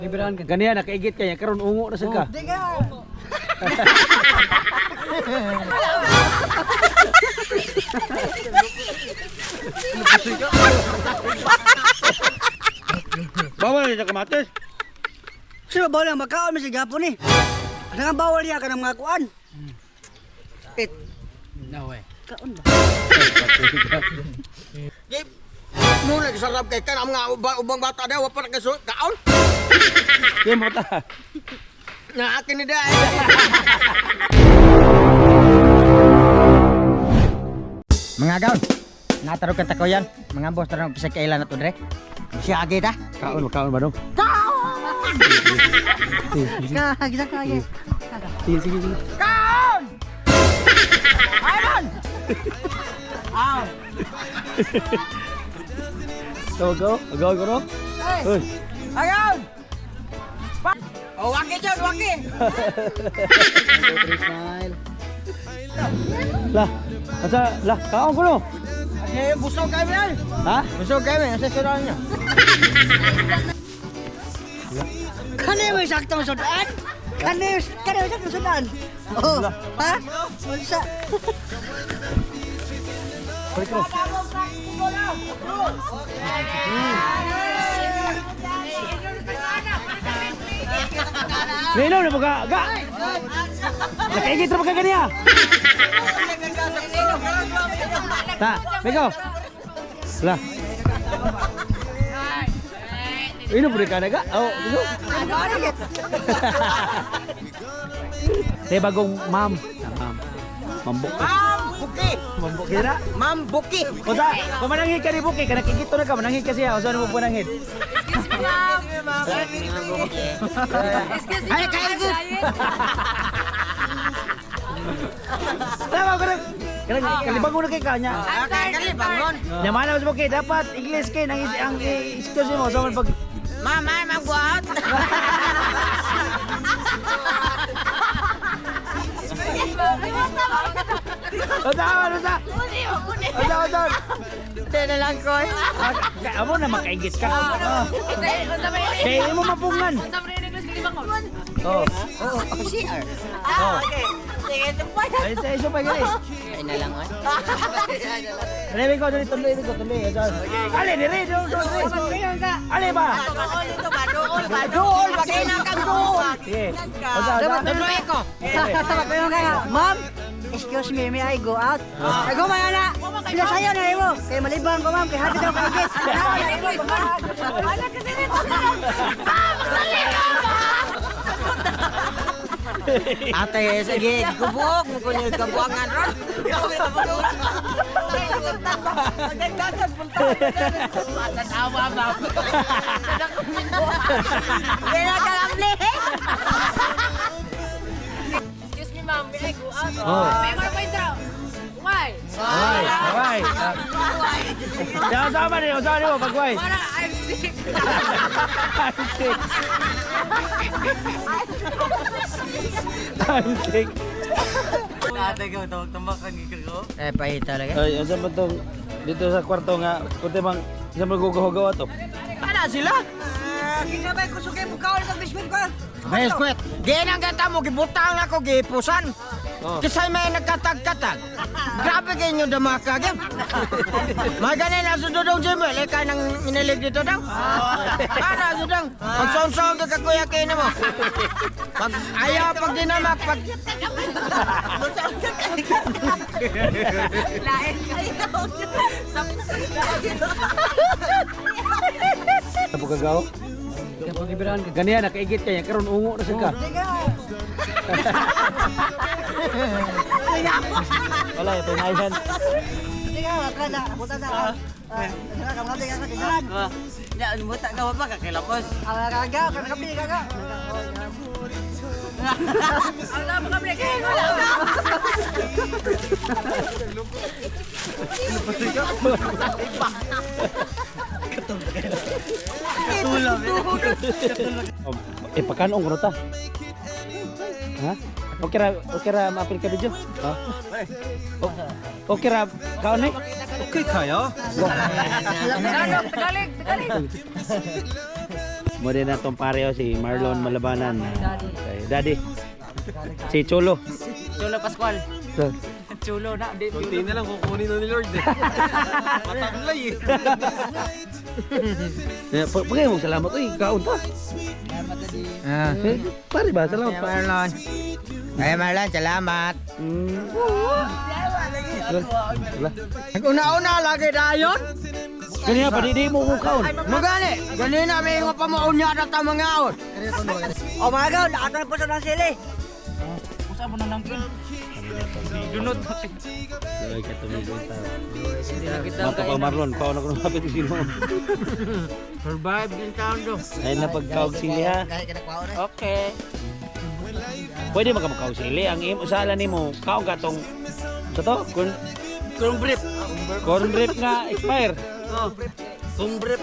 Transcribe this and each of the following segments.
Ibirahan ka. Ganyan, nakaigit kanya. Karon ungo na siya ka. Di ka. Bawal niya kamatis. Sino bawal ang makaon mo si Gapon eh? Ano nga bawal niya ka ng mga kuan? Pit. No way. Kaon ba? Muna sarap kay kan mga ubang bata daw pa nagasuot kaon. Kaya mo ta. Na akin ni dai. Mga gaon. Nataro ka takoyan. Mga boss tarong pisa kailan na to dire. Siya agi ta. Kaon ba dong? Ka, gisa ka agi. Sige. Kaon! Ayman! Aw. Go. Hey. Uy. Ayun! Oh, waki dyan, waki! Smile. Lah, kaon ko no. Eh, busog kami yan. Ha? Busog kami, nasa sudan niya. Kani mo saktong sudan? Kani mo saktong sudan? Oh, ha? Unsa? Balik ko. Minum na baga. Ga. Nakaigit ra ka ganiya. Ta, bego. Lah. Ini boleh ka naga? Oh, bego. Teh bagong mam. Mambok. Mambok kira. Ma'am Buki. O sa, pamanangin ka ni Buki, kana kikito na ka, manangin ka siya, o saan mo panangin? Ay, kain ko. Tama ko rin. Kalibangon na kay kanya. Kalibangon. Yaman na mas Buki, dapat English kayo, ang excuse mo, saan mo pag... Mama, magbuhat. Osa! Hindi na lang ko. Amo na makaigit ka. Kaya mo mapungan. Oh. CR. Oh. Okay. Sige, tumpay. Ay, sa iso pa gali. Ay na lang, oy. Rebe ko, tuloy. Ale, dire. Ale ba? Dool, bagay na kang dool. Sige. Osa. Tuloy ko. Ma'am, excuse me, may I go out? Ay, gumaya na. Pila sayo na mo. Kaya malibang ko, ma'am. Kaya hati daw kayo, guys. Ate, sige, gubok mo ko yung kabuangan ron. Tatawa ba? Kaya ka lang Excuse me, ma'am. May I go out? Oh. May mga pa intro. Why? Why? Ya, sama ni mo, pagway. Para I'm sick. I'm sick. Ate ko, tambakan ko. Eh, pahit talaga. Ay, asa ba tong dito sa kwarto nga, kunti bang isa magugaw-gawa to? Ana sila? Kinabay ko sukay mo kawal sa biskwit ko. May squat. Ginang gata mo, gibutang na ko, gipusan. Oh. Kisay may nagkatag-katag. Grabe kayo nyo damakag. Maganin na sa dudong Jimbo. Lika nang inilig dito daw. Para dudong. Pagsonsong ka kakuya kayo na mo. Pag ayaw pag dinamak. Pag... Napagagaw? Kapag ibirahan ka, ganyan, nakaigit kanya, karon ungo na siya ka. Wala, ito na yan. Sige, kada, buta na. Sila ka mga ka kinan. Ya, buta ka pa kakilapos. Kaga, kami kaga. Wala pa kami. Wala pa. Pakanong ko ta. Ha? Okay ra ma-apil ka video? Ha? Okay ra kaon ni? Okay kaya. Tagalog. Mo din na tong pareho si Marlon Malabanan. Kay Daddy. Si Cholo. Chulo Pascual. So, Chulo na. Di, Kunti na lang kukunin na ni Lord eh. Mataglay eh. pagay mo salamat uy, kaon ta. Ah. Pare ba salamat Ay, pa. Marlon. Ay, Marlon, salamat. Nag-una-una lagi dayon. Kanya pa di mo ko kaon. Magani, ganina may nga pamaunya na ta mga aon. O mga gaw, ato na po sa ng sili. Usa mo nang nangkin. Dunod. Ay katumigo ta. Hindi na kita Mato pa Marlon, kaon ako napit sino. Survive din taon do. Ay na pagkaog sili ha. Okay. Pwede magkamakaw sili. Ang usala nimo kaon ka tong sa to corn brief. Corn brief nga expire. Kumbrep.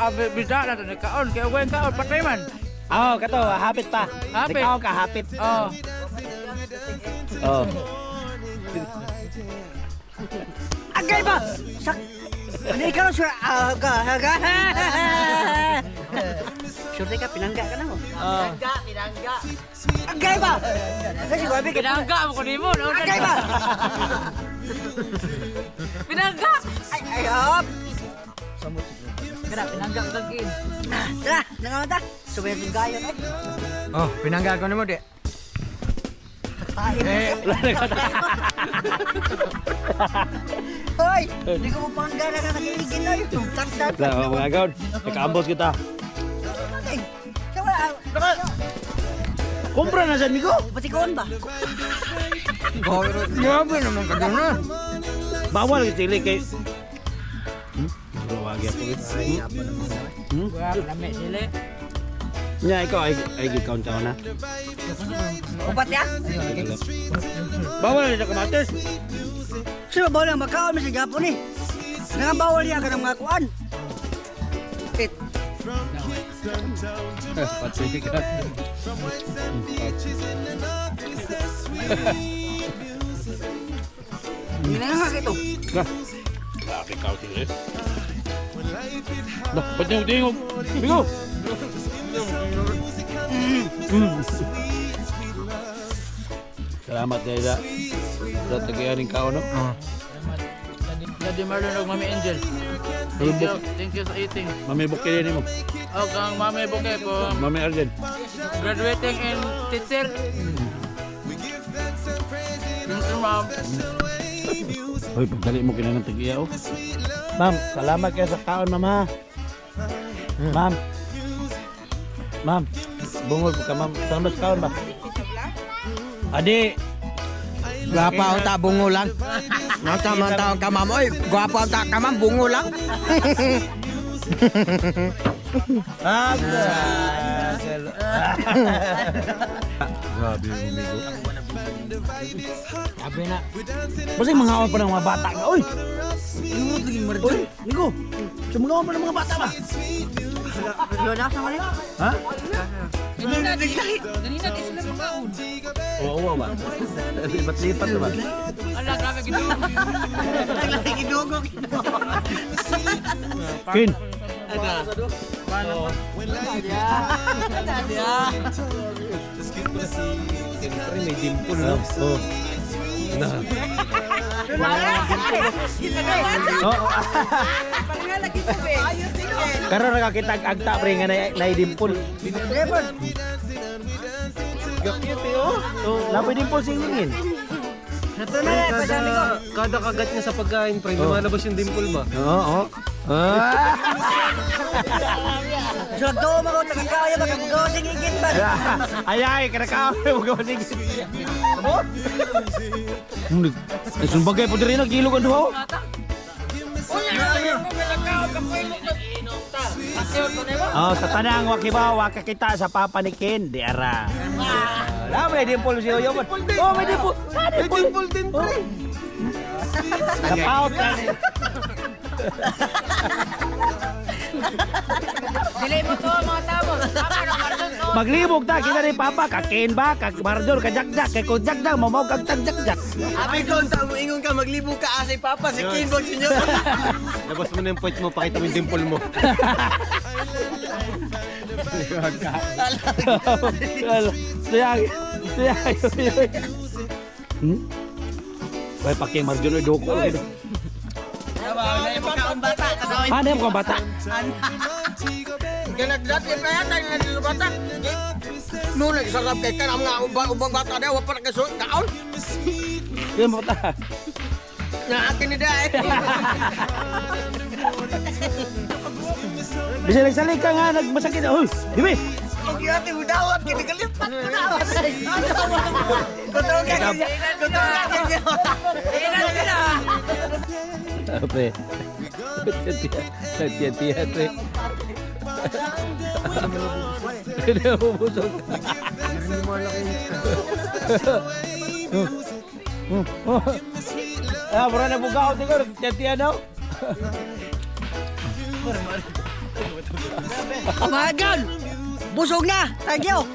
Abi bisa na to kaon kay wen kaon patay man. Oh, kato hapit pa. Hapit. Ikaw ka hapit. Oh. Oh. Agay ba? Sak... Hindi ka lang sure. Aga. Sure ka, pinangga ka na mo. Pinangga. Agay ba? Kasi gabi ka. Pinangga mo ko nimo. Agay ba? Pinangga. Ay, hop. Kada pinangga ko tagin. Tara, nangamata. Sumayon yung gayon ay. Oh, pinangga ko nimo di. Hoy, hindi ko mo panggana ka nakiligin na yun. Takdan. Lah mga gaon. Nakaambos kita. Siya wala. Kumpra na sa migo. Batikoon ba? Grabe naman ka doon ah. Bawal yung sili kay... Wagi ako. Wa lami sili. Nya ikaw ay gikount ka na. Upat ya? Bawal na kamatis. Sino ba lang makaon mo sa Japon eh? Nangabawal niya ka ng mga kuan. It. Pati ka. Hindi na nga ito. Nah. Laki ka sili. Nah, pati yung tingog. Migo. Salamat dahil sa tagayaring kao, no? Daddy Marlon ug Mami Angel. Thank you sa eating. Mami bukili mo. O kang Mami Buke ko Mami Arjen. graduating in teacher. Thank you, ma'am. Hoy, pagdali mo kinang tagiya, oh. Ma'am, salamat kayo sa kaon, ma'am, ha? Ma'am. Ma'am, bungol po ka, ma'am. Salamat sa kaon ba? Adi. Gwapa ang ta bungo lang. Nata man taong ka ma'am. Oy, gwapa ang ta ka ma'am bungo lang. Grabe yung umigo. Sabi na. Basta yung mga pa ng mga bata ka. Uy! Uy, Nico! So mga pa ng mga bata ba? Lola sa mali. Ha? Ganina sila makaon. Oo, ba? Lipat-lipat na ba? Ala grabe gid. Naglaki gidugog. Kin! Siyempre may dimple no? Oo. Oo. Karon nakakita ang agta pre nga naidimpol. Gapit eh oh. Lapay dimpol singin. Ito na lang, pasabi ko. Kada kagat niya sa pagkain pre, lumalabas yung dimple ba? Oo. Ah. Sulag doon mo ko, nakakaya ba kang gawin igit ba? Ay, kinakaw mo gawin sige. Sumbagay po diri nagilog ang duha. Oh, sa tanang wakibaw wakakita sa papanikin di ara. Wala may dimple si Yoyo. Oh, may dimple. May dimple din pre. Out ka. Dili mo to mga tabo. Tama na Marlon to. Maglibog ta kita ni Papa kakin ba kag Marjor ka jakjak kay ko jakjak mo kag jakjak. Abi ko ta mo ingon ka maglibog ka asay papa si Kinbog sinyo. Labas mo na yung point mo, pakita mo yung dimple mo. Sayang. Ay, paking margin ay doko. Ano yung mga bata? Ganagdat yung kaya tayo na dito bata. Noon nagsarap kay ka mga ubang bata daw. Wapa na kaso. Kaon. Yung mga bata. Na akin ni Day. Bisa nagsalik ka nga, nagmasakit. Uy, Dimi! Okay, ate, udawat. Kinagalipat ko na. Kutong ka kasi. Kutong ka kasi. Pre. Tiyan-tiyan, pre. Hindi mo busog. Ah, mura na bugaw tingko, tiyan-tiyan daw. Magal! Busog na! Thank you!